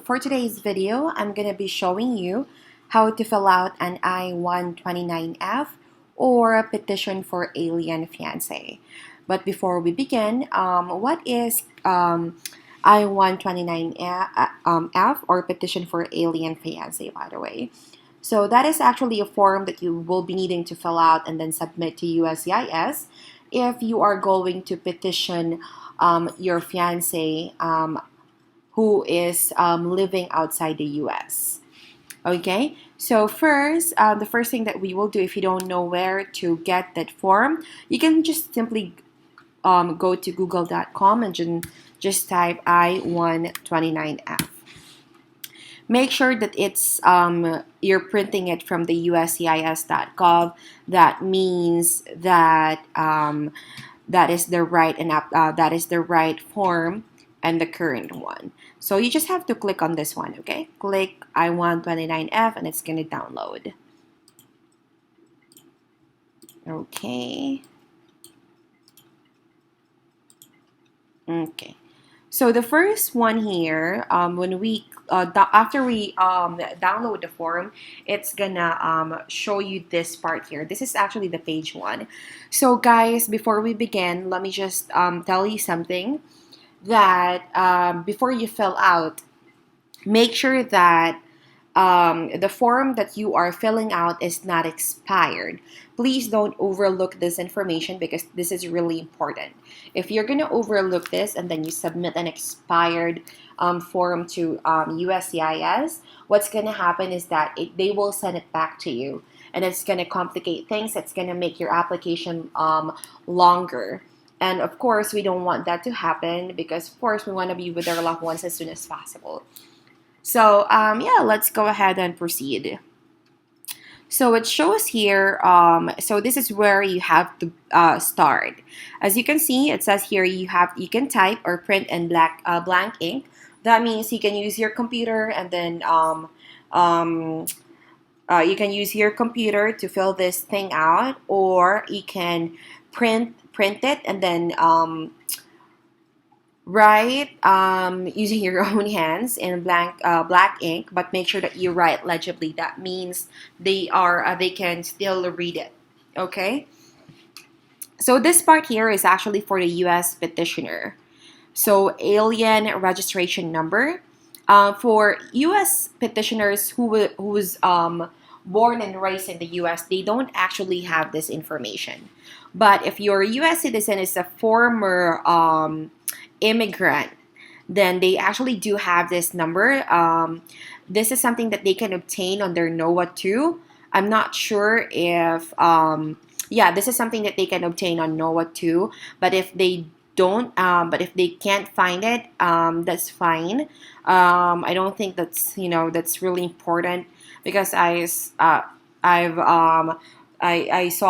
for today's video, I'm going to be showing you how to fill out an I-129-f or a petition for alien fiancé. But before we begin, what is I-129-f or petition for alien fiancé, by the way? So that is actually a form that you will be needing to fill out and then submit to USCIS if you are going to petition your fiancé who is living outside the US. Okay, so first, the first thing that we will do, if you don't know where to get that form, you can just simply go to google.com and just type I-129-f. Make sure that it's you're printing it from the uscis.gov. That means that that is the right form and the current one. So you just have to click on this one, okay? Click I-129-f and it's going to download. Okay. Okay. So the first one here, when we after we download the form, it's gonna show you this part here. This is actually the page 1. So guys, before we begin, let me just tell you something that before you fill out, make sure that the form that you are filling out is not expired. Please don't overlook this information because this is really important. If you're going to overlook this and then you submit an expired form to USCIS, what's going to happen is that they will send it back to you. And it's going to complicate things. It's going to make your application longer. And of course, we don't want that to happen because, of course, we want to be with our loved ones as soon as possible. So, yeah, let's go ahead and proceed. So it shows here, so this is where you have to start. As you can see, it says here you can type or print in blank ink. That means you can use your computer and then you can use your computer to fill this thing out, or you can print it and then write using your own hands in black ink, but make sure that you write legibly. That means they can still read it. Okay, so this part here is actually for the US petitioner. So alien registration number for US petitioners who's born and raised in the US, they don't actually have this information. But if your US citizen is a former immigrant, then they actually do have this number. This is something that they can obtain on their NOAA too. I'm not sure if yeah, this is something that they can obtain on NOAA too. But if they don't, but if they can't find it, that's fine. I don't think that's that's really important because I saw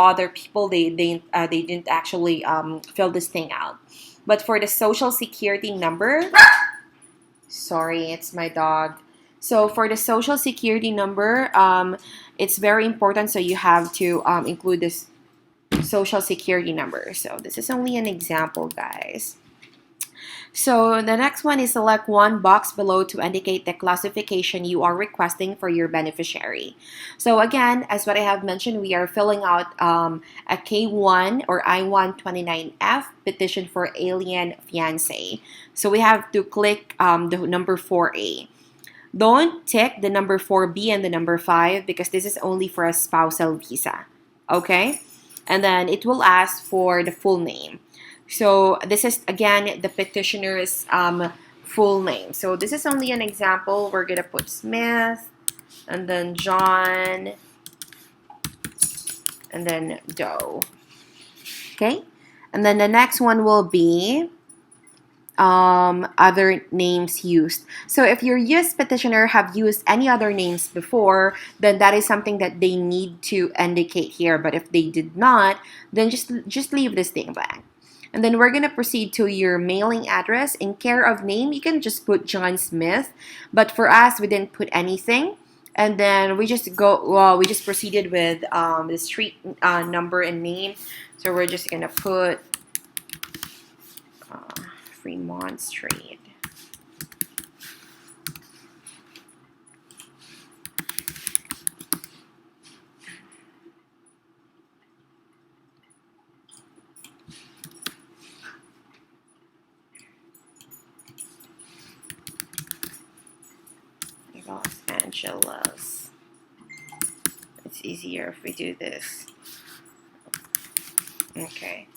other people they didn't actually fill this thing out. But for the social security number, sorry, it's my dog. So for the social security number, it's very important. So you have to include this social security number. So this is only an example, guys. So the next one is select one box below to indicate the classification you are requesting for your beneficiary. So again, as what I have mentioned, we are filling out a K1 or I-129-f petition for alien fiancé. So we have to click the number 4A. Don't tick the number 4B and the number 5 because this is only for a spousal visa. Okay? And then it will ask for the full name. So this is, again, the petitioner's full name. So this is only an example. We're going to put Smith, and then John, and then Doe. Okay? And then the next one will be other names used. So if your US petitioner have used any other names before, then that is something that they need to indicate here. But if they did not, then just leave this thing blank. And then we're going to proceed to your mailing address. In care of name, you can just put John Smith. But for us, we didn't put anything. And then we just proceeded with the street number and name. So we're just going to put Fremont Street. Angeles. It's easier if we do this. Okay.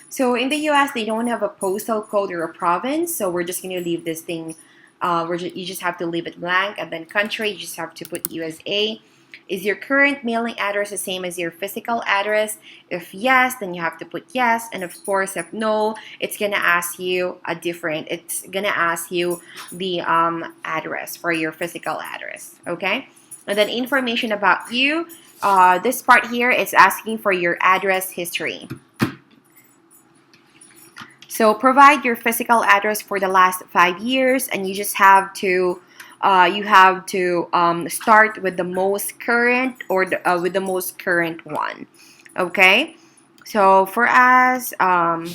So in the US, they don't have a postal code or a province, so we're just going to leave this thing. You just have to leave it blank, and then country, you just have to put USA. Is your current mailing address the same as your physical address? If yes, then you have to put yes, and of course, if no, it's gonna ask you a different. It's gonna ask you the address for your physical address. Okay, and then information about you. This part here is asking for your address history. So provide your physical address for the last 5 years, and you just have to start with the most current or with the most current one. Okay, so for us, again,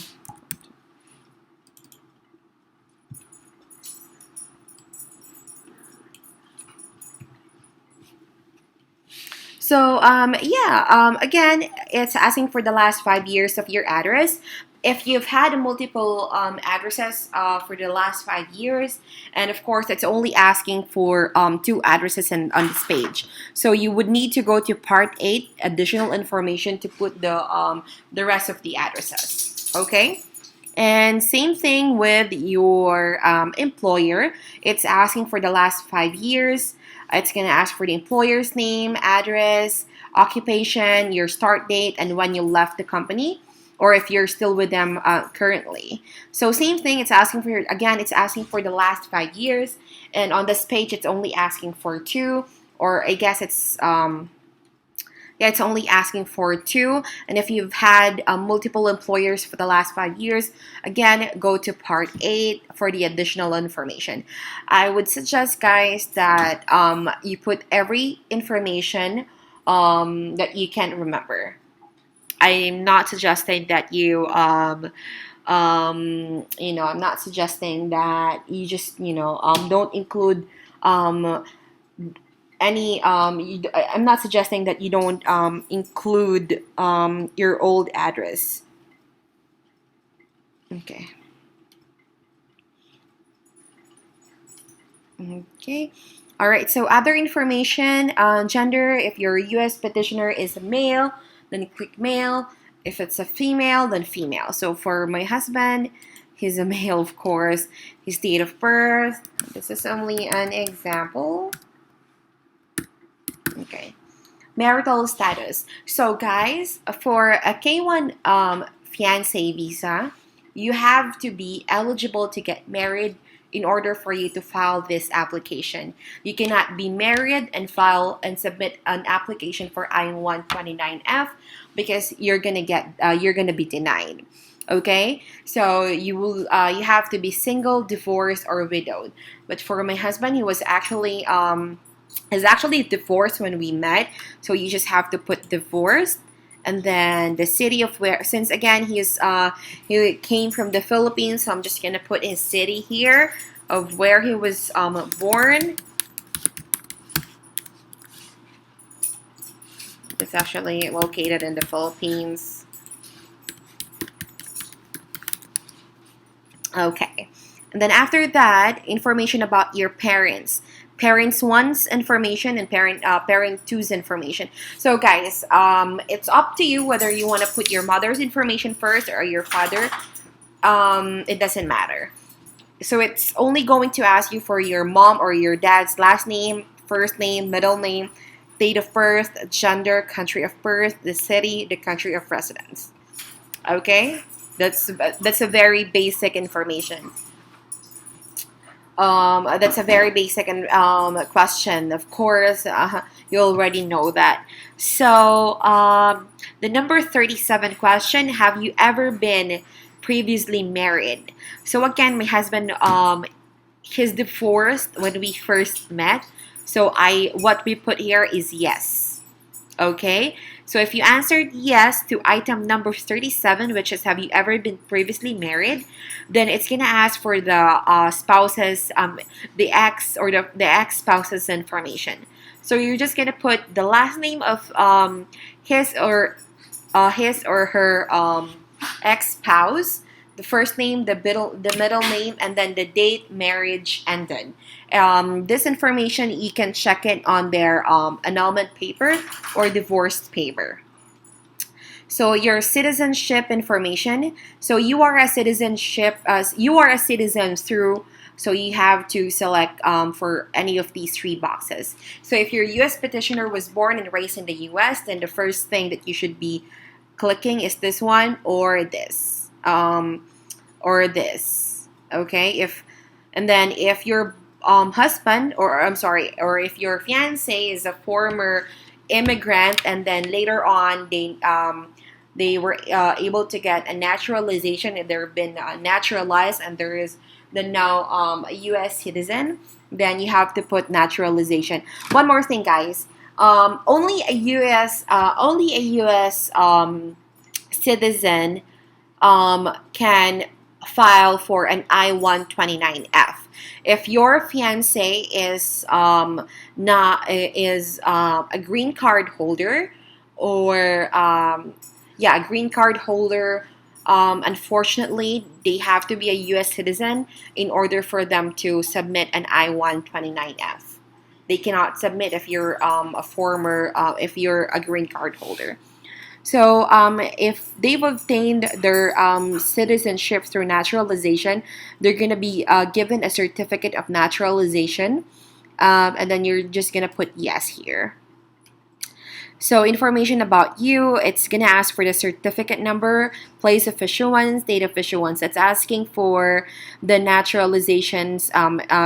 it's asking for the last 5 years of your address. If you've had multiple addresses for the last 5 years, and of course, it's only asking for 2 addresses on this page. So you would need to go to Part 8, additional information, to put the rest of the addresses. Okay? And same thing with your employer. It's asking for the last 5 years. It's going to ask for the employer's name, address, occupation, your start date, and when you left the company, or if you're still with them currently. So same thing, it's asking for, again, it's asking for the last 5 years. And on this page, it's only asking for 2, or I guess it's only asking for 2. And if you've had multiple employers for the last 5 years, again, go to Part 8 for the additional information. I would suggest, guys, that you put every information that you can remember. I'm not suggesting that I'm not suggesting that you just, don't include any I'm not suggesting that you don't include your old address. Okay. All right, so other information, gender, if your US petitioner is a male, then click male. If it's a female, then female. So for my husband, he's a male, of course. His date of birth, this is only an example. Okay. Marital status. So guys, for a K1 fiancé visa, you have to be eligible to get married in order for you to file this application. You cannot be married and file and submit an application for I129-f because you're gonna be denied. Okay, so you have to be single, divorced, or widowed. But for my husband, he was actually divorced when we met, so you just have to put divorced. And then the city of where, since again he came from the Philippines, so I'm just gonna put his city here of where he was born. It's actually located in the Philippines. Okay, and then after that, information about your parents. Parents 1's information and parent 2's information. So guys, it's up to you whether you want to put your mother's information first or your father. It doesn't matter. So it's only going to ask you for your mom or your dad's last name, first name, middle name, date of birth, gender, country of birth, the city, the country of residence. Okay, that's a very basic information. That's a very basic question. Of course, you already know that. So, the number 37 question, have you ever been previously married? So again, my husband, he's divorced when we first met. So what we put here is yes. Okay? So if you answered yes to item number 37, which is have you ever been previously married, then it's going to ask for the spouse's, the ex or the ex-spouse's information. So you're just going to put the last name of his or her ex-spouse, the first name, the middle name, and then the date marriage ended. This information, you can check it on their annulment paper or divorce paper. So your citizenship information. So you are a citizen through. So you have to select for any of these three boxes. So if your U.S. petitioner was born and raised in the U.S., then the first thing that you should be clicking is this one or this, or this. Okay. And then if your husband, or I'm sorry, or if your fiance is a former immigrant, and then later on they were able to get a naturalization, and they've been naturalized, and there is the now a U.S. citizen, then you have to put naturalization. One more thing, guys. Only a U.S. Citizen can file for an I-129-f. If your fiance is a green card holder, or a green card holder, unfortunately, they have to be a U.S. citizen in order for them to submit an I-129-f. They cannot submit if you're if you're a green card holder. So if they've obtained their citizenship through naturalization, they're going to be given a certificate of naturalization, and then you're just going to put yes here. So information about you, it's going to ask for the certificate number, place of issuance, date of issuance. It's asking for the naturalizations,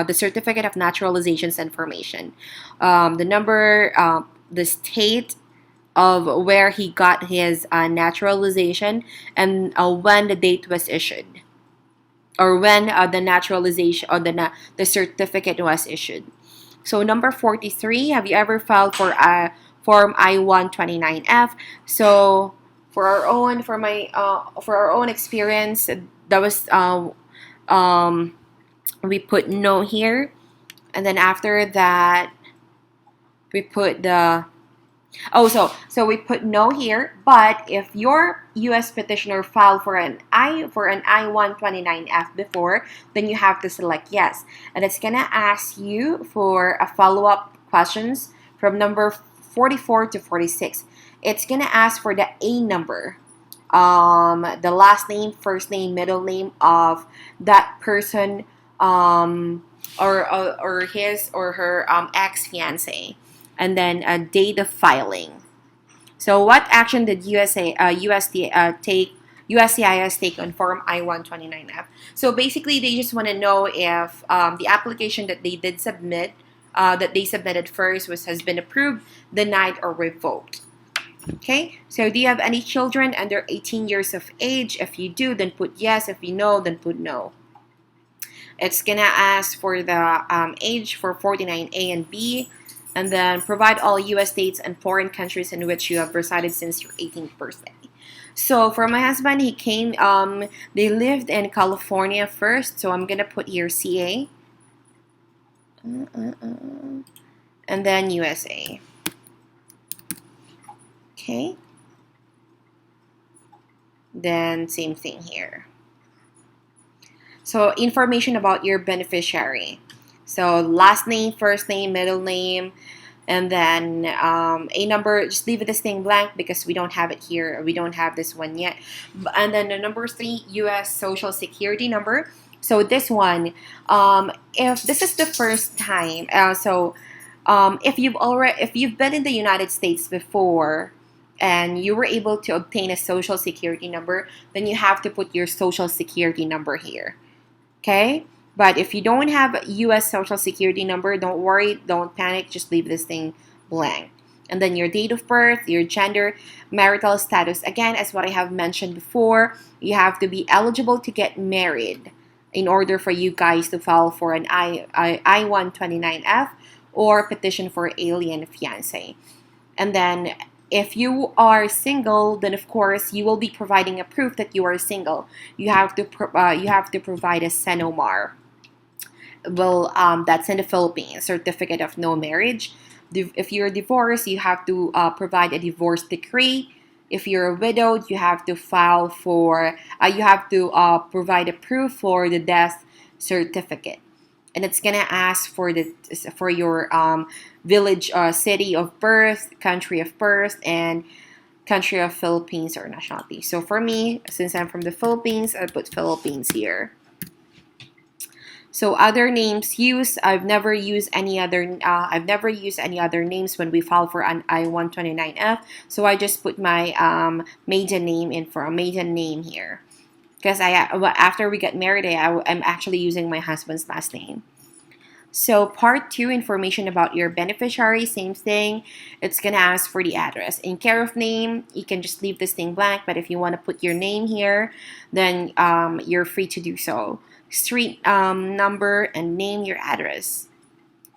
the certificate of naturalizations information, the number, the state of where he got his naturalization, and when the date was issued, or when the naturalization or the certificate was issued. So number 43, have you ever filed for a Form I-129-f? So for our own experience, that was we put no here, and then after that we put the so we put no here. But if your U.S. petitioner filed for an I-129-f before, then you have to select yes, and it's gonna ask you for a follow-up questions from number 44 to 46. It's gonna ask for the A number, the last name, first name, middle name of that person, or his or her ex-fiance, and then a date of filing. So what action did USCIS take on Form I-129-f? So basically, they just want to know if the application that they did submit, that they submitted first, has been approved, denied, or revoked. Okay, so do you have any children under 18 years of age? If you do, then put yes. If you know, then put no. It's gonna ask for the age for 49A and B, and then provide all U.S. states and foreign countries in which you have resided since your 18th birthday. So for my husband, he came, they lived in California first, so I'm gonna put here CA, and then USA. Okay, then same thing here. So information about your beneficiary. So last name, first name, middle name, and then a number. Just leave this thing blank because we don't have it here. We don't have this one yet. And then the number 3, U.S. Social Security number. So this one, if this is the first time, if you've been in the United States before and you were able to obtain a Social Security number, then you have to put your Social Security number here. Okay? But if you don't have a U.S. Social Security number, don't worry, don't panic, just leave this thing blank. And then your date of birth, your gender, marital status. Again, as what I have mentioned before, you have to be eligible to get married in order for you guys to file for an I-129-f or petition for alien fiancé. And then if you are single, then of course you will be providing a proof that you are single. You have to provide a CENOMAR. Well, that's in the Philippines, certificate of no marriage. If you're divorced, you have to provide a divorce decree. If you're widowed, you have to file for, you have to provide a proof for the death certificate. And it's gonna ask for your village, city of birth, country of birth, and country of Philippines or nationality. So for me, since I'm from the Philippines, I put Philippines here. So other names used, I've never used any other names when we file for an I-129-f. So I just put my maiden name in for a maiden name here. Because after we get married, I'm actually using my husband's last name. So part 2, information about your beneficiary, same thing. It's going to ask for the address. In care of name, you can just leave this thing blank, but if you want to put your name here, then you're free to do so. Street number and name your address.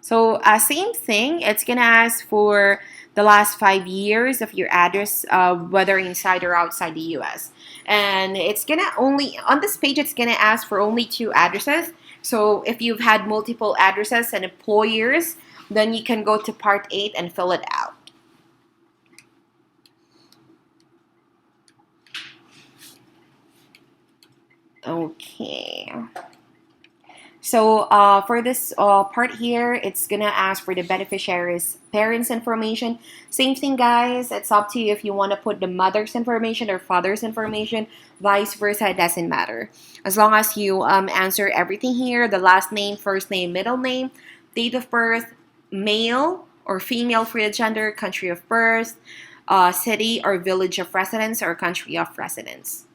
So same thing, it's going to ask for the last 5 years of your address, whether inside or outside the US. And it's going to only, on this page, it's going to ask for only 2 addresses. So if you've had multiple addresses and employers, then you can go to part 8 and fill it out. Okay. So for this part here, it's gonna ask for the beneficiary's parents' information. Same thing, guys. It's up to you if you want to put the mother's information or father's information. Vice versa, it doesn't matter. As long as you answer everything here: the last name, first name, middle name, date of birth, male or female for the gender, country of birth, city or village of residence, or country of residence.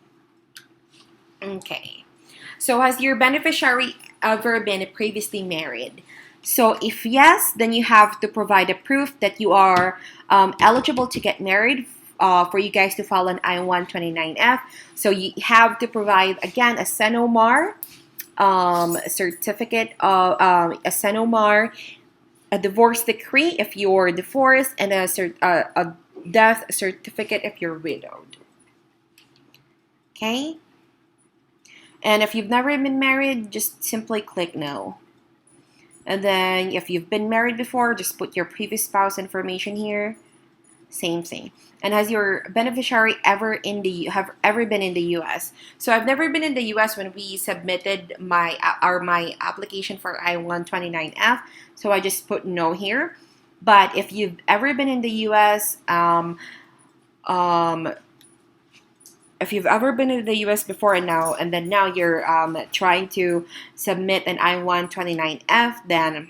Okay. So has your beneficiary ever been previously married? So if yes, then you have to provide a proof that you are eligible to get married for you guys to file an I-129-f. So you have to provide, again, a SENOMAR certificate, a SENOMAR, a divorce decree if you're divorced, and a death certificate if you're widowed. Okay? And if you've never been married, just simply click no. And then if you've been married before, just put your previous spouse information here. Same thing. And has your beneficiary ever been in the US? So I've never been in the US when we submitted my application for I-129-f. So I just put no here. But if you've ever been in the US, if you've ever been in the US before and then now you're trying to submit an I-129-f, then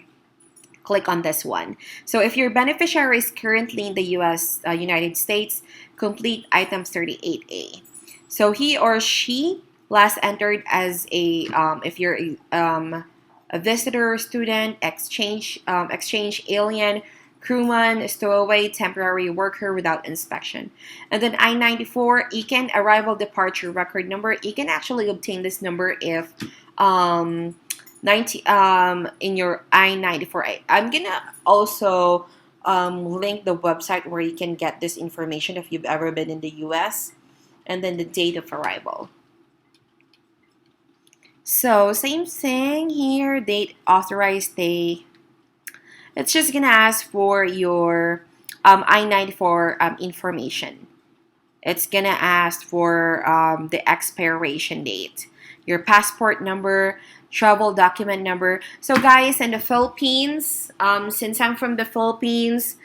click on this one. So if your beneficiary is currently in the US, United States, complete item 38A. So he or she last entered as a, if you're a visitor, student, exchange alien, crewman, stowaway, temporary worker without inspection. And then I-94, ECAN, arrival departure record number. You can actually obtain this number if in your I-94. I'm gonna also link the website where you can get this information if you've ever been in the US, and then the date of arrival. So same thing here, date, authorized day. It's just gonna ask for your I-94 information. It's gonna ask for the expiration date, your passport number, travel document number. So guys, in the Philippines, since I'm from the Philippines,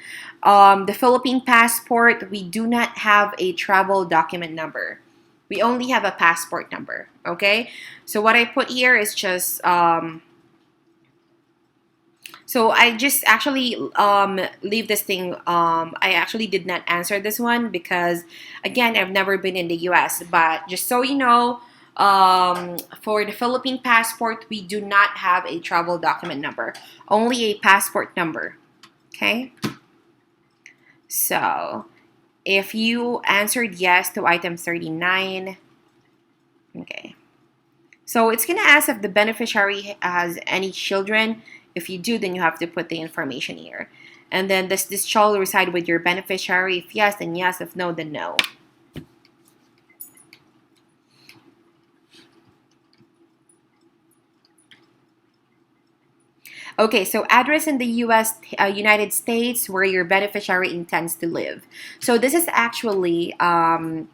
the Philippine passport, we do not have a travel document number. We only have a passport number, okay? So what I put here is just so I just actually leave this thing. I actually did not answer this one because, again, I've never been in the US. But just so you know, for the Philippine passport, we do not have a travel document number. Only a passport number. Okay? So, if you answered yes to item 39, okay. So, it's going to ask if the beneficiary has any children. If you do, then you have to put the information here. And then does this child reside with your beneficiary? If yes, then yes. If no, then no. Okay, so address in the U.S., United States, where your beneficiary intends to live. So this is actually the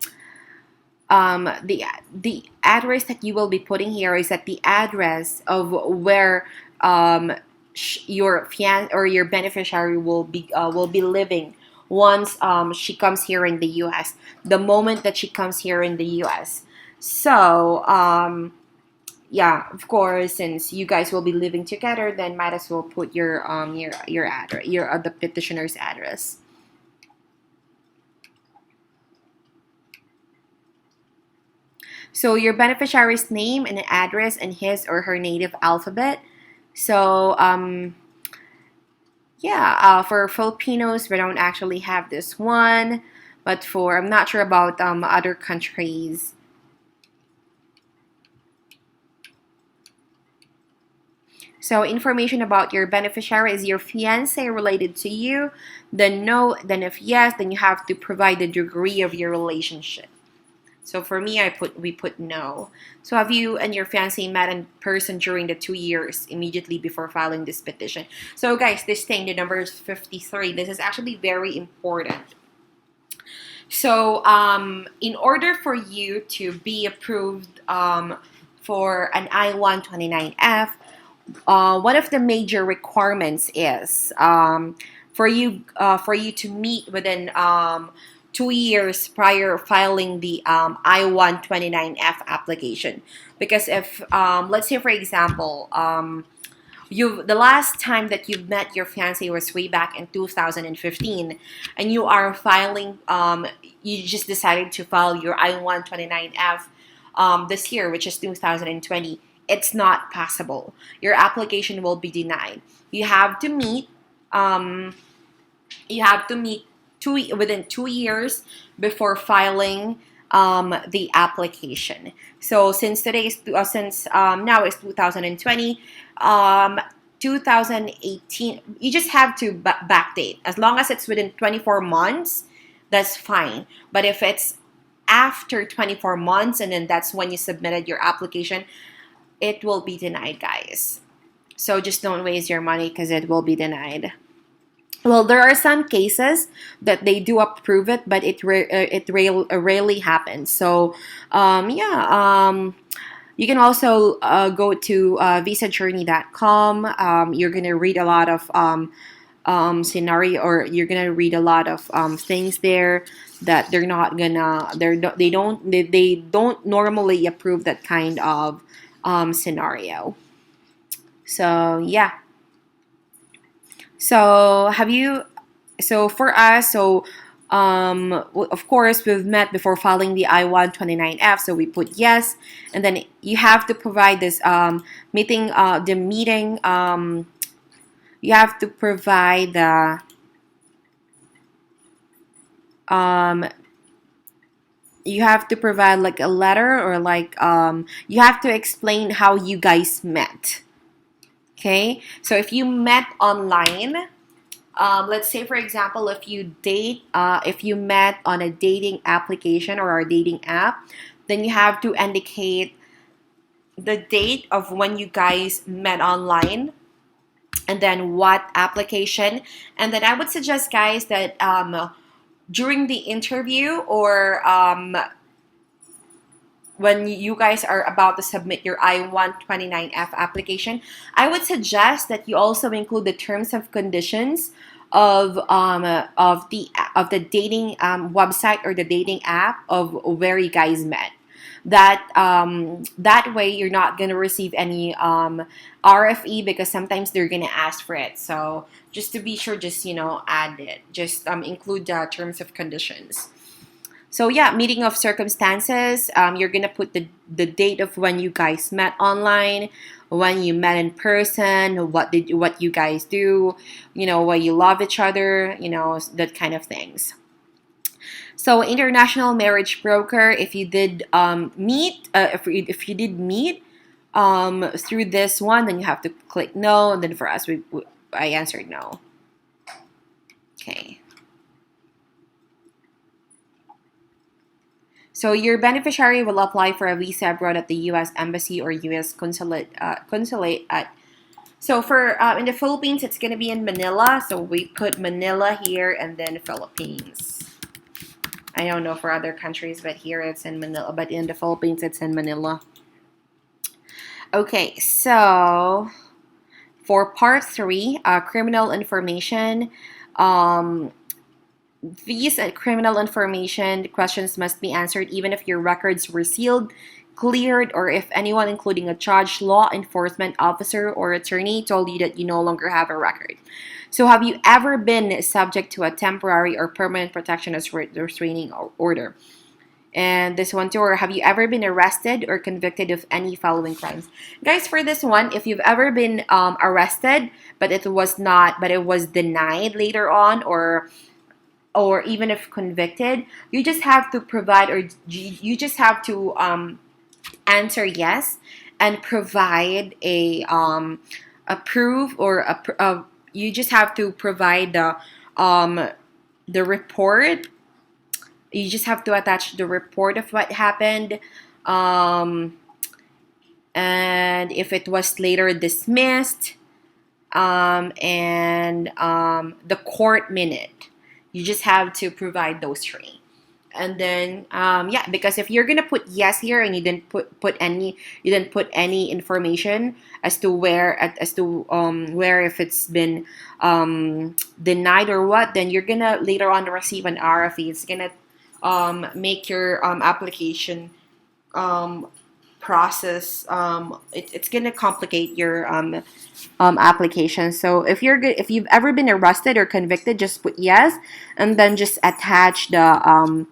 address that you will be putting here is at the address of where your fian or your beneficiary will be living once she comes here in the U.S. The moment that she comes here in the U.S. So yeah, of course, since you guys will be living together, then might as well put your address, your the petitioner's address. So your beneficiary's name and address and his or her native alphabet. So yeah, for Filipinos, we don't actually have this one, but for I'm not sure about other countries. So information about your beneficiary, is your fiance related to you? Then no. Then if yes, then you have to provide the degree of your relationship. So for me, we put no. So have you and your fiance met in person during the 2 years immediately before filing this petition? So guys, this thing, the number is 53. This is actually very important. So in order for you to be approved for an I-129-f, one of the major requirements is for you to meet within 2 years prior filing the I-129-f application. Because if let's say for example the last time that you met your fiance was way back in 2015, and you are filing you just decided to file your I-129-f this year, which is 2020, it's not possible. Your application will be denied. You have to meet um, you have to meet within 2 years before filing the application. So since today is since now is 2020, 2018, you just have to backdate. As long as it's within 24 months, that's fine. But if it's after 24 months and then that's when you submitted your application, it will be denied, guys. So just don't waste your money because it will be denied. Well, there are some cases that they do approve it, but rarely happens. So, yeah, you can also go to visajourney.com. You're gonna read a lot of scenario, or you're gonna read a lot of things there that they don't normally approve that kind of scenario. So yeah. So have you? So for us, so of course we've met before filing the I-129-f. So we put yes, and then you have to provide this meeting. The meeting. You have to provide the um. You have to provide like a letter, or like you have to explain how you guys met. Okay, so if you met online, let's say for example, if you met on a dating application or a dating app, then you have to indicate the date of when you guys met online, and then what application. And then I would suggest, guys, that during the interview, or when you guys are about to submit your I-129-f application, I would suggest that you also include the terms and conditions of the dating website or the dating app of where you guys met. That way you're not gonna receive any RFE, because sometimes they're gonna ask for it. So just to be sure, just add it. Just include the terms of conditions. So yeah, meeting of circumstances. You're gonna put the date of when you guys met online, when you met in person, what you guys do, why you love each other, that kind of things. So international marriage broker. If you did meet, if you did meet through this one, then you have to click no. And then for us, I answered no. Okay. So your beneficiary will apply for a visa abroad at the U.S. Embassy or U.S. consulate at So for in the Philippines, it's gonna be in Manila. So we put Manila here and then Philippines. I don't know for other countries, but here it's in Manila. But in the Philippines, it's in Manila. Okay, so for part 3, criminal information. These criminal information questions must be answered even if your records were sealed, cleared, or if anyone, including a judge, law enforcement officer, or attorney, told you that you no longer have a record. So, have you ever been subject to a temporary or permanent protection as restraining order? And this one too, or have you ever been arrested or convicted of any following crimes? Guys, for this one, if you've ever been arrested, but it was not, but it was denied later on, or even if convicted, you just have to provide, or you just have to answer yes and provide a proof, or you just have to provide the report. You just have to attach the report of what happened, and if it was later dismissed, and the court minute. You just have to provide those 3. And then yeah, because if you're gonna put yes here and you didn't put any information as to where if it's been denied or what, then you're gonna later on receive an RFE. It's gonna make your application process, it's gonna complicate your application. So if you've ever been arrested or convicted, just put yes and then just attach the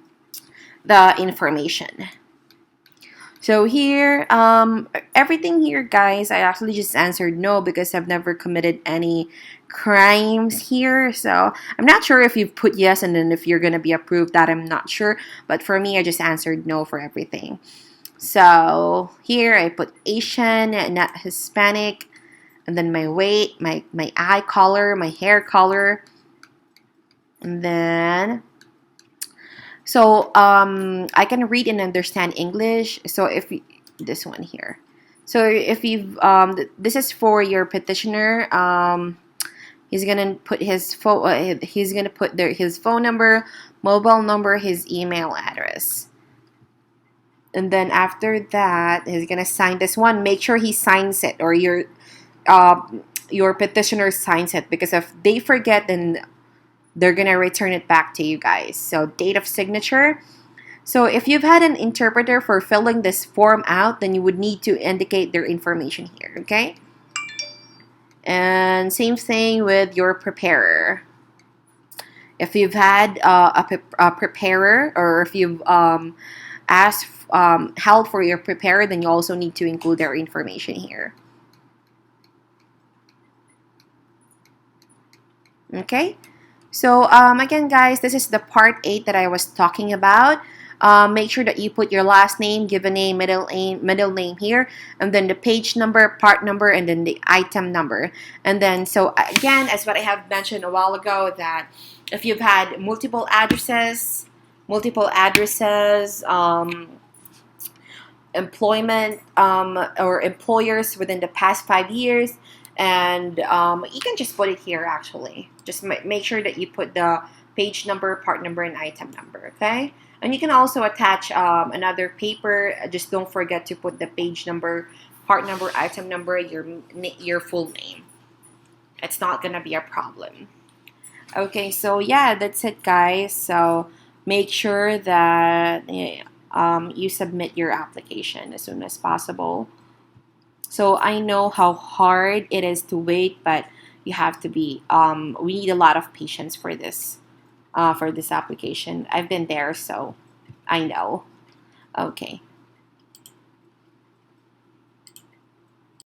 information. So here, everything here, guys, I actually just answered no because I've never committed any crimes here. So I'm not sure if you've put yes and then if you're gonna be approved, that I'm not sure. But for me, I just answered no for everything. So here I put Asian, not Hispanic, and then my weight, my eye color, my hair color, and then so I can read and understand English. So if this one here, so if you've this is for your petitioner. He's gonna put his phone. He's gonna put his phone number, mobile number, his email address. And then after that, he's gonna sign this one. Make sure he signs it, or your petitioner signs it, because if they forget, then they're gonna return it back to you guys. So date of signature. So if you've had an interpreter for filling this form out, then you would need to indicate their information here. Okay. And same thing with your preparer. If you've had a preparer, or if you've asked help for your preparer, then you also need to include their information here. Okay, so again, guys, this is the part 8 that I was talking about. Make sure that you put your last name, given name, middle name here, and then the page number, part number, and then the item number. And then, so again, as what I have mentioned a while ago, that if you've had multiple addresses, employment or employers within the past 5 years, and you can just put it here. Actually, just make sure that you put the page number, part number, and item number. Okay, and you can also attach another paper. Just don't forget to put the page number, part number, item number, your full name. It's not gonna be a problem. Okay, so yeah, that's it, guys. So make sure that you submit your application as soon as possible. So I know how hard it is to wait, but you have to be. We need a lot of patience for this application. I've been there, so I know. Okay.